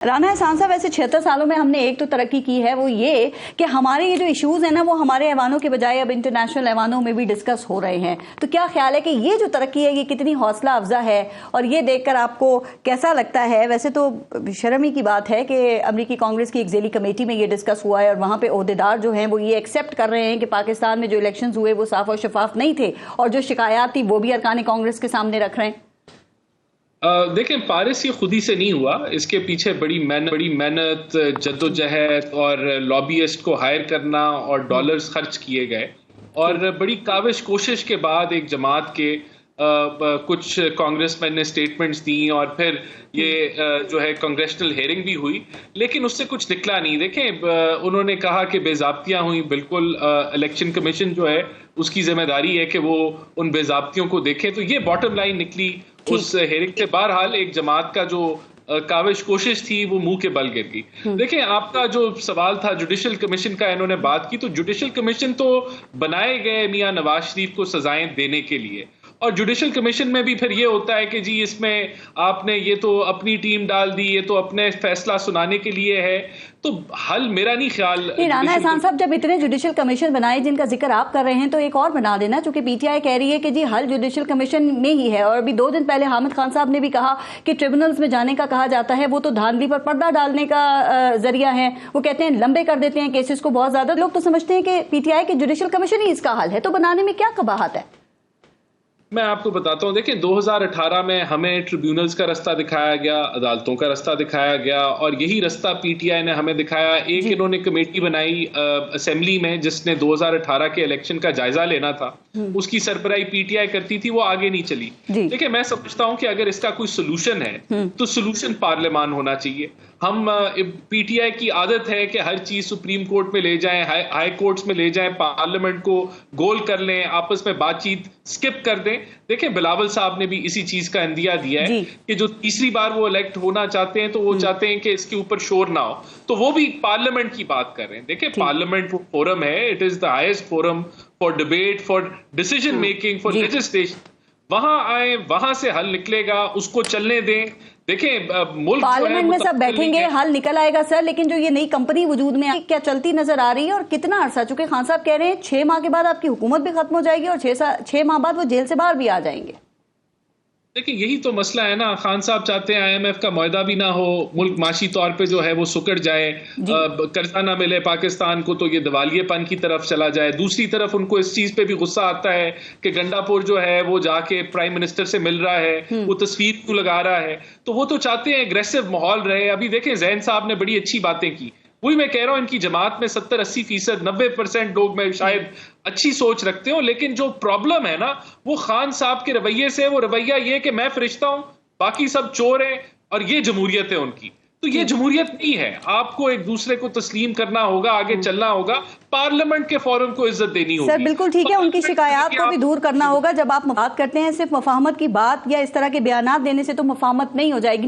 राना एहसान साहब, वैसे 76 सालों में हमने एक तो तरक्की की है, वो ये कि हमारे ये जो इश्यूज है ना, वो हमारे ऐवानों के बजाय अब इंटरनेशनल ऐवानों में भी डिस्कस हो रहे हैं। तो क्या ख्याल है कि ये जो तरक्की है ये कितनी हौसला अफजा है, और ये देखकर आपको कैसा लगता है? वैसे तो शर्म ही की बात है कि अमरीकी कांग्रेस की एक ज़ेली कमेटी में ये डिस्कस हुआ है और वहाँ पे ओहदेदार जो हैं वो ये एक्सेप्ट कर रहे हैं कि पाकिस्तान में जो इलेक्शन हुए वो साफ और शफाफ नहीं थे, और जो शिकायत थी वो भी अरकान कांग्रेस के सामने रख रहे हैं। देखें, पारिस ये खुद ही से नहीं हुआ। इसके पीछे बड़ी मेहनत, जद्दोजहद और लॉबियस्ट को हायर करना और डॉलर्स खर्च किए गए, और बड़ी काविश कोशिश के बाद एक जमात के कुछ कांग्रेसमैन ने स्टेटमेंट्स दी और फिर ये जो है कांग्रेशनल हेयरिंग भी हुई, लेकिन उससे कुछ निकला नहीं। देखें, उन्होंने कहा कि बेज़ाब्तियां हुई। बिल्कुल, इलेक्शन कमीशन जो है उसकी जिम्मेदारी है कि वो उन बेज़ाब्तियों को देखे। तो ये बॉटम लाइन निकली उस हेयरिंग से। बहरहाल एक जमात का जो काविश कोशिश थी वो मुंह के बल गिर गई। देखें, आपका जो सवाल था जुडिशल कमीशन का, इन्होंने बात की, तो जुडिशल कमीशन तो बनाए गए मियां नवाज शरीफ को सजाएं देने के लिए, और जुडिशल कमीशन में भी फिर ये होता है कि जी इसमें आपने ये तो अपनी टीम डाल दी, ये तो अपने फैसला सुनाने के लिए है। तो हल मेरा नहीं ख्याल। राना एहसान साहब, जब इतने जुडिशल कमीशन बनाए जिनका जिक्र आप कर रहे हैं, तो एक और बना देना, चूंकि पीटीआई कह रही है कि जी हल जुडिशल कमीशन में ही है। और अभी 2 दिन पहले हामिद खान साहब ने भी कहा कि ट्रिब्यूनल्स में जाने का कहा जाता है, वो तो धांधली पर पर्दा डालने का जरिया है। वो कहते हैं लंबे कर देते हैं केसेस को बहुत ज्यादा। लोग तो समझते हैं कि पीटीआई के जुडिशल कमीशन ही इसका हल है, तो बनाने में क्या कबाहत है? मैं आपको बताता हूं, देखिए 2018 में हमें ट्रिब्यूनल्स का रास्ता दिखाया गया, अदालतों का रास्ता दिखाया गया, और यही रास्ता पीटीआई ने हमें दिखाया। एक इन्होंने कमेटी बनाई असेंबली में जिसने 2018 के इलेक्शन का जायजा लेना था, उसकी सरबराही पीटीआई करती थी, वो आगे नहीं चली। देखिए, मैं समझता हूं कि अगर इसका कोई सोल्यूशन है तो सोल्यूशन पार्लियामान होना चाहिए। हम पीटीआई की आदत है कि हर चीज सुप्रीम कोर्ट में ले जाएं, हाई कोर्ट्स में ले जाएं, पार्लियामेंट को गोल कर लें, आपस में बातचीत स्किप कर दें। देखिए, बिलावल साहब ने भी इसी चीज का इंदिया दिया है कि जो तीसरी बार वो इलेक्ट होना चाहते हैं तो वो चाहते हैं कि इसके ऊपर शोर ना हो, तो वो भी पार्लियामेंट की बात कर रहे हैं। देखिए, पार्लियामेंट वो फोरम है, it is the highest forum for debate, for decision making, for legislation. वहां आए, वहां से हल निकलेगा, उसको चलने दें। देखें, मुल्क पार्लियामेंट में सब बैठेंगे, हल निकल आएगा सर। लेकिन जो ये नई कंपनी वजूद में क्या चलती नजर आ रही है, और कितना अरसा? चूंकि खान साहब कह रहे हैं 6 माह के बाद आपकी हुकूमत भी खत्म हो जाएगी और 6 माह बाद वो जेल से बाहर भी आ जाएंगे। देखिए, यही तो मसला है ना। खान साहब चाहते हैं आईएमएफ का मुआहदा भी ना हो, मुल्क माशी तौर पे जो है वो सुकड़ जाए, कर्जा ना मिले पाकिस्तान को, तो ये दिवालियेपन की तरफ चला जाए। दूसरी तरफ उनको इस चीज पे भी गुस्सा आता है कि गंडापुर जो है वो जाके प्राइम मिनिस्टर से मिल रहा है, वो तस्वीर क्यों लगा रहा है। तो वो तो चाहते हैं एग्रेसिव माहौल रहे। अभी देखें, जैन साहब ने बड़ी अच्छी बातें की। वही मैं कह रहा हूं, इनकी जमात में 70-80%, 90% लोग मैं शायद अच्छी सोच रखते हो, लेकिन जो प्रॉब्लम है ना वो खान साहब के रवैये से। वो रवैया ये कि मैं फरिश्ता हूं, बाकी सब चोर हैं, और ये जमहूरियत है उनकी। तो ये जमहूरियत नहीं है। आपको एक दूसरे को तस्लीम करना होगा, आगे चलना होगा, पार्लियामेंट के फोरम को इज्जत देनी होगी। सर बिल्कुल ठीक है, उनकी शिकायत को भी दूर करना होगा। जब आप बात करते हैं सिर्फ मुफाहमत की बात या इस तरह के बयानात देने से तो मुफाहमत नहीं हो जाएगी।